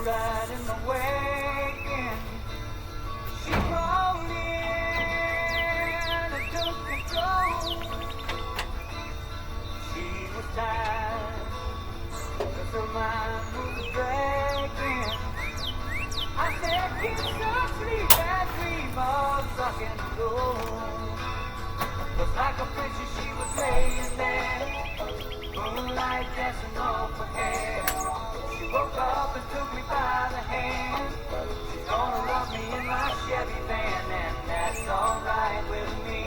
ride in the wagon. She crawled in and took control. She was tired, 'cause her mind was dragging. I said, get some sleep and dream of sucking gold. Just like a princess, she was laying there, moonlight dancing off her hair. She woke up and took me by the hand. She's gonna love me in my Chevy van, and that's alright with me.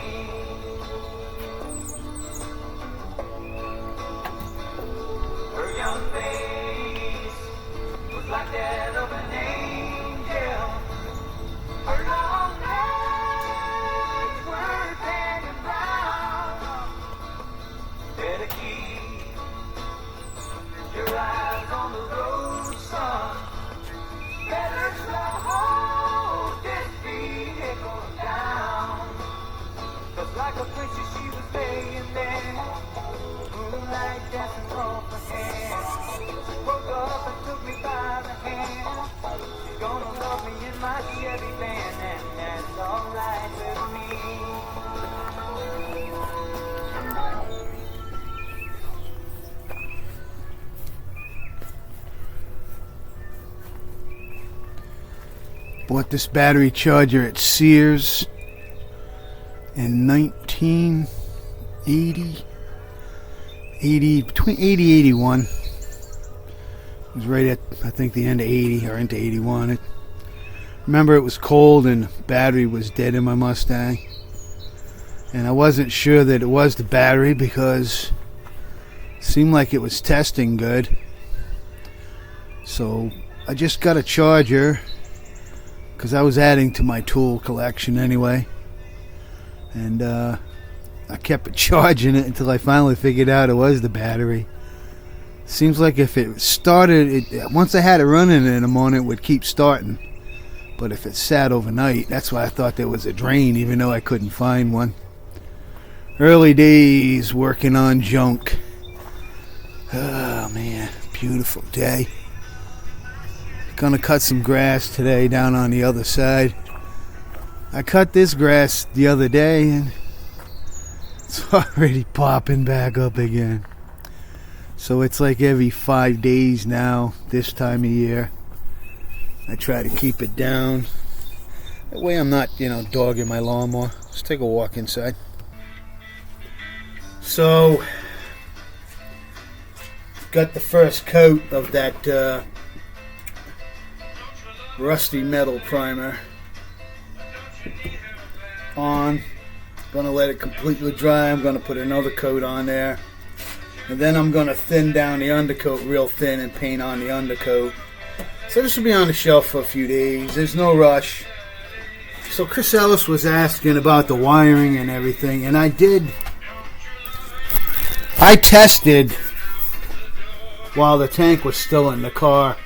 Her young face was like that of an angel. Her long legs were tan and brown. Better keep your eyes on the road, son. Better slow this vehicle down. 'Cause like a princess she was laying there, moonlight dancing off her hair. She woke up and took me by the hand. She's gonna love me in my Chevy van, and that's alright with me. Bought this battery charger at Sears in 1980, between 80 and 81. It was right at, I think, the end of 80 or into 81. Remember, it was cold and battery was dead in my Mustang. And I wasn't sure that it was the battery because it seemed like it was testing good. So I just got a charger because I was adding to my tool collection anyway. And I kept charging it until I finally figured out it was the battery. Seems like if it started, once I had it running in the morning, it would keep starting. But if it sat overnight, that's why I thought there was a drain, even though I couldn't find one. Early days working on junk. Oh man, beautiful day. Gonna cut some grass today down on the other side. I cut this grass the other day and it's already popping back up again. So it's like every 5 days now, this time of year. I try to keep it down. That way I'm not, dogging my lawnmower. Let's take a walk inside. So, got the first coat of that rusty metal primer on. Gonna let it completely dry. I'm gonna put another coat on there, and then I'm gonna thin down the undercoat real thin and paint on the undercoat. So this will be on the shelf for a few days. There's no rush. So Chris Ellis was asking about the wiring and everything, and I tested while the tank was still in the car.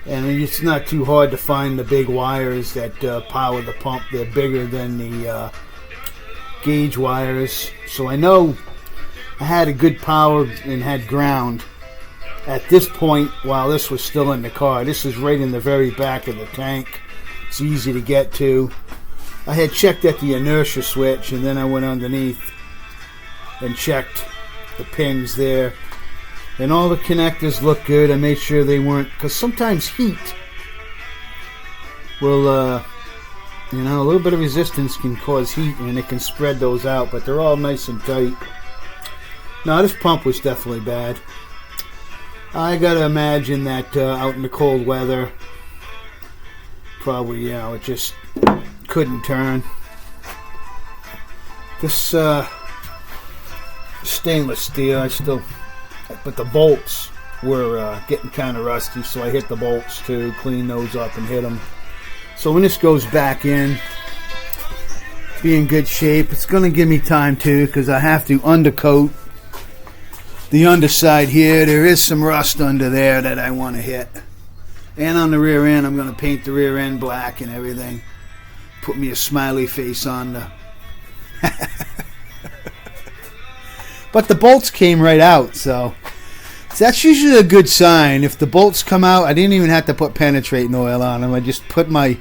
And it's not too hard to find the big wires that power the pump. They're bigger than the gauge wires. So I know I had a good power and had ground at this point while this was still in the car. This is right in the very back of the tank. It's easy to get to. I had checked at the inertia switch, and then I went underneath and checked the pins there. And all the connectors look good. I made sure they weren't, because sometimes heat will, a little bit of resistance can cause heat, and it can spread those out, but they're all nice and tight. Now, this pump was definitely bad. I gotta imagine that out in the cold weather, probably, it just couldn't turn. This stainless steel, but the bolts were getting kind of rusty, so I hit the bolts to clean those up and hit them. So when this goes back in, be in good shape. It's going to give me time too, because I have to undercoat the underside here. There is some rust under there that I want to hit. And on the rear end, I'm going to paint the rear end black and everything. Put me a smiley face on the... But the bolts came right out, so So that's usually a good sign. If the bolts come out, I didn't even have to put penetrating oil on them. I just put my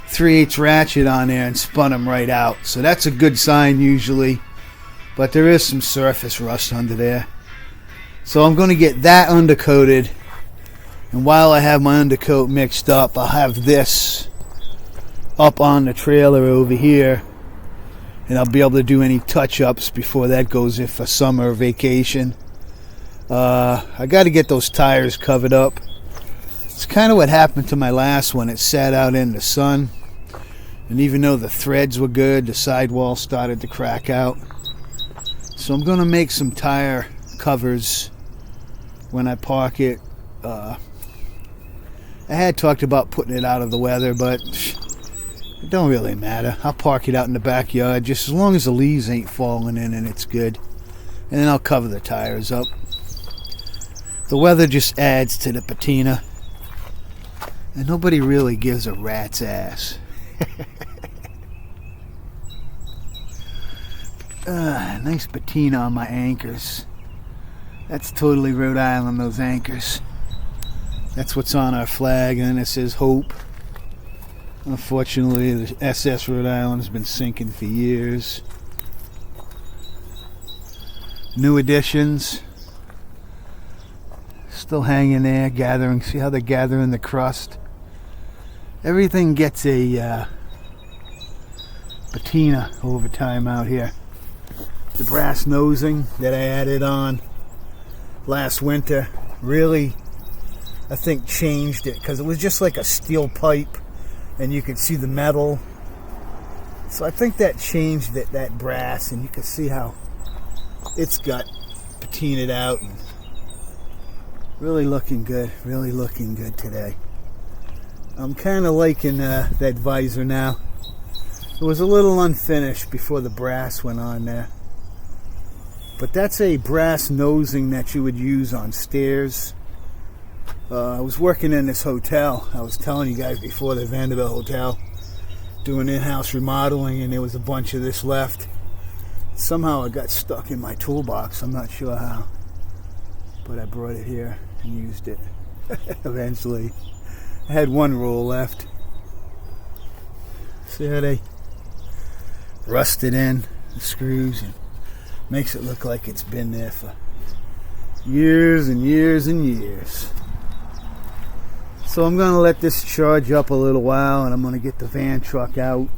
3/8 ratchet on there and spun them right out. So that's a good sign usually. But there is some surface rust under there. So I'm going to get that undercoated. And while I have my undercoat mixed up, I'll have this up on the trailer over here. And I'll be able to do any touch-ups before that goes in for summer vacation. I got to get those tires covered up. It's kind of what happened to my last one. It sat out in the sun. And even though the threads were good, the sidewall started to crack out. So I'm going to make some tire covers when I park it. I had talked about putting it out of the weather, but it don't really matter. I'll park it out in the backyard just as long as the leaves ain't falling in and it's good. And then I'll cover the tires up. The weather just adds to the patina. And nobody really gives a rat's ass. Nice patina on my anchors. That's totally Rhode Island, those anchors. That's what's on our flag, and then it says Hope. Unfortunately, the SS Rhode Island has been sinking for years. New additions. Still hanging there, gathering. See how they're gathering the crust? Everything gets a patina over time out here. The brass nosing that I added on last winter really, I think, changed it, because it was just like a steel pipe and you could see the metal. So I think that changed it, that brass, and you can see how it's got patinaed out and really looking good today. I'm kind of liking that visor now. It was a little unfinished before the brass went on there. But that's a brass nosing that you would use on stairs. I was working in this hotel. I was telling you guys before, the Vanderbilt Hotel, doing in-house remodeling, and there was a bunch of this left. Somehow it got stuck in my toolbox. I'm not sure how. But I brought it here and used it eventually. I had one roll left. See how they rusted in the screws, and makes it look like it's been there for years and years and years. So I'm going to let this charge up a little while, and I'm going to get the van truck out.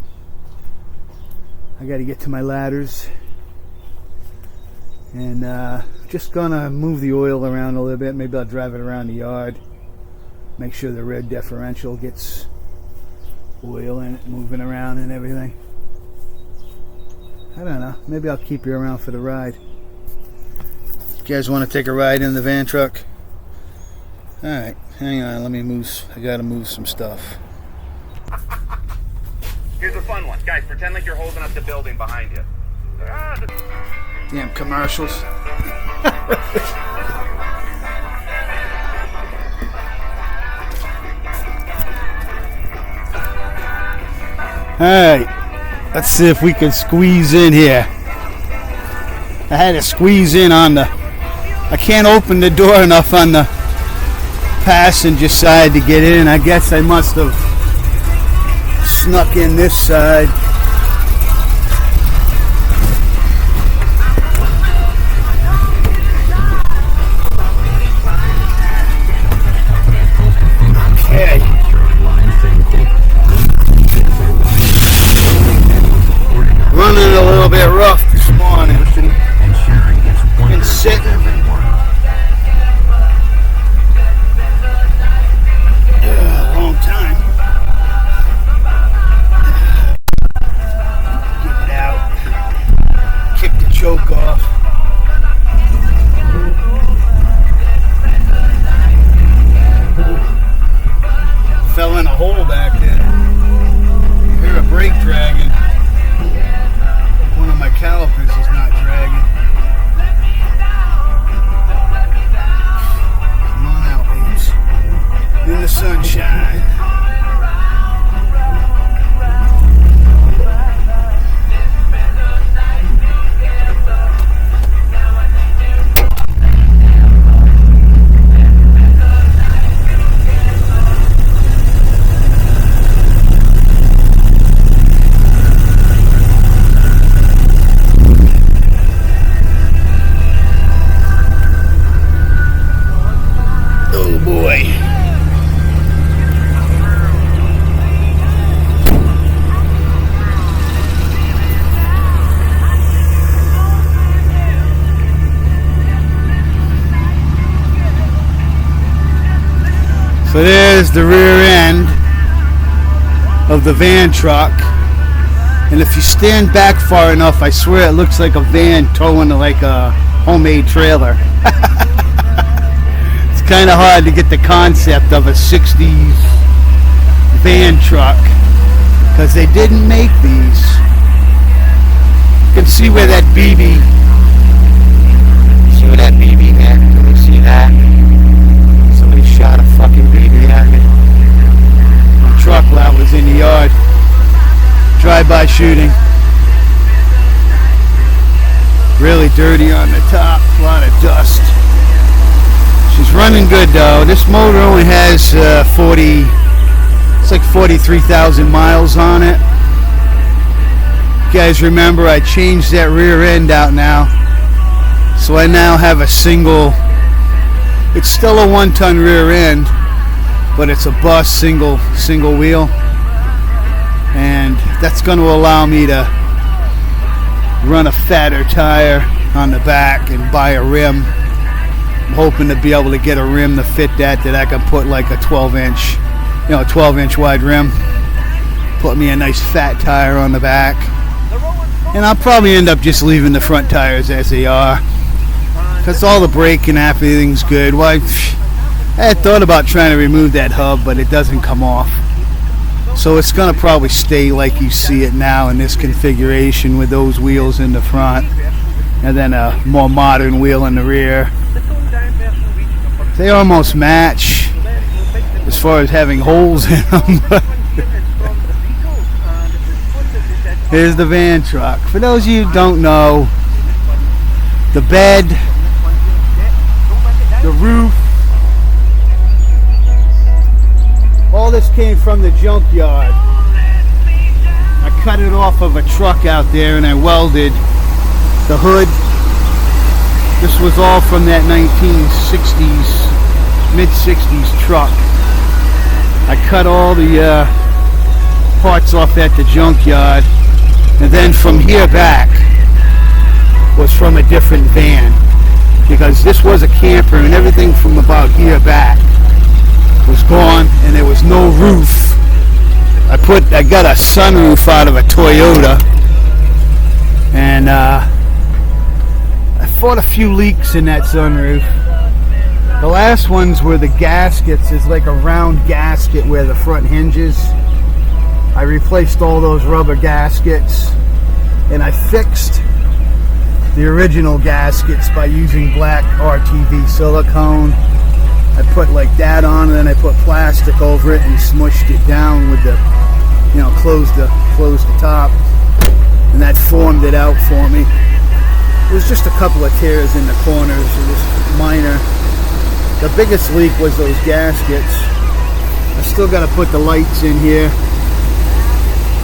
I got to get to my ladders. And just going to move the oil around a little bit. Maybe I'll drive it around the yard. Make sure the red differential gets oil in it, moving around and everything. I don't know. Maybe I'll keep you around for the ride. You guys want to take a ride in the van truck? Alright, hang on. Let me move. I got to move some stuff. Here's a fun one. Guys, pretend like you're holding up the building behind you. Damn commercials. Alright, let's see if we can squeeze in here. I had to squeeze in on the... I can't open the door enough on the passenger side to get in. I guess I must have snuck in this side. Okay. Running a little bit rough this morning. Been sitting. Long time. Get it out. Kick the choke off. Fell in a hole back there. You hear a brake dragging. One of my calipers is not dragging. Come on out, babes. In the sunshine. So there's the rear end of the van truck. And if you stand back far enough, I swear it looks like a van towing like a homemade trailer. It's kind of hard to get the concept of a 60s van truck because they didn't make these. You can see where that BB. See where that BB there? Can you see that? Somebody shot a fucking BB at me. My truck that was in the yard. Drive-by shooting. Really dirty on the top. A lot of dust. She's running good though. This motor only has 43,000 miles on it. You guys remember I changed that rear end out now. So I now have a single, it's still a 1-ton rear end, but it's a bus single wheel. And that's going to allow me to run a fatter tire on the back and buy a rim. I'm hoping to be able to get a rim to fit that I can put like a 12-inch wide rim. Put me a nice fat tire on the back. And I'll probably end up just leaving the front tires as they are. Because all the braking, everything's good. Well, I had thought about trying to remove that hub, but it doesn't come off. So it's going to probably stay like you see it now in this configuration with those wheels in the front. And then a more modern wheel in the rear. They almost match as far as having holes in them. Here's the van truck. For those of you who don't know, the bed, the roof, all this came from the junkyard. I cut it off of a truck out there and I welded the hood. This was all from that 1960s, mid-60s truck. I cut all the parts off at the junkyard, and then from here back was from a different van, because this was a camper and everything from about here back was gone and there was no roof. I got a sunroof out of a Toyota, and I fought a few leaks in that sunroof. The last ones were the gaskets. It's like a round gasket where the front hinges. I replaced all those rubber gaskets, and I fixed the original gaskets by using black RTV silicone. I put like that on, and then I put plastic over it and smushed it down with the, closed the top, and that formed it out for me. It was just a couple of tears in the corners. It was minor. The biggest leak was those gaskets. I still got to put the lights in here.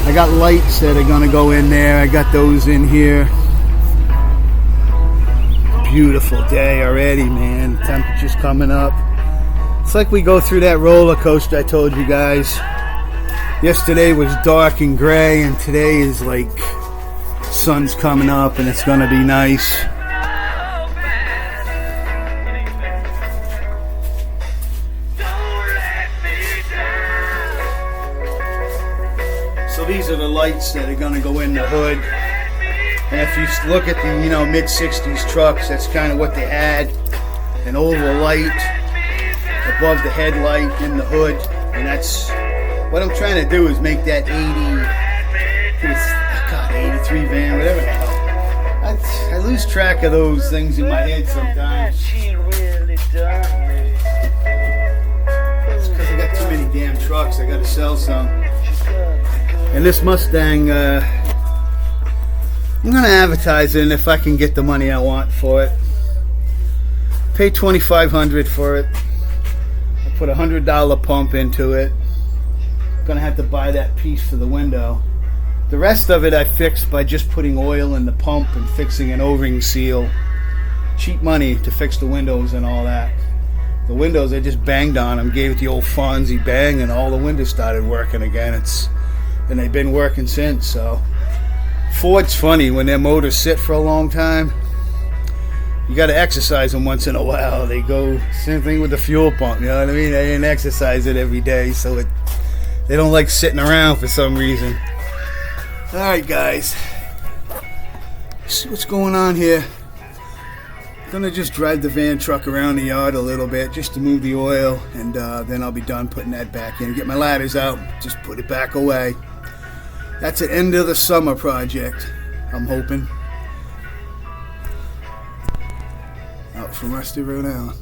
I got lights that are going to go in there. I got those in here. Beautiful day already, man. The temperature's coming up. It's like we go through that roller coaster I told you guys. Yesterday was dark and gray, and today is like sun's coming up and it's going to be nice. So these are the lights that are going to go in the hood. And if you look at the mid-60s trucks, that's kind of what they had. An oval light above the headlight in the hood. And that's what I'm trying to do, is make that 83 van, whatever the hell. I lose track of those things in my head sometimes. It's because I got too many damn trucks. I got to sell some. And this Mustang, I'm going to advertise it, and if I can get the money I want for it. Pay $2,500 for it. I put a $100 pump into it. Going to have to buy that piece for the window. The rest of it I fixed by just putting oil in the pump and fixing an O-ring seal. Cheap money to fix the windows and all that. The windows, I just banged on them, gave it the old Fonzie bang, and all the windows started working again. And they've been working since. So Ford's funny, when their motors sit for a long time, You got to exercise them once in a while. They go, same thing with the fuel pump, you know what I mean? They didn't exercise it every day, so they don't like sitting around for some reason. Alright guys, see what's going on here. Gonna just drive the van truck around the yard a little bit just to move the oil, and then I'll be done putting that back in. Get my ladders out, just put it back away. That's an end of the summer project, I'm hoping. Out from Rusty Rhode Island.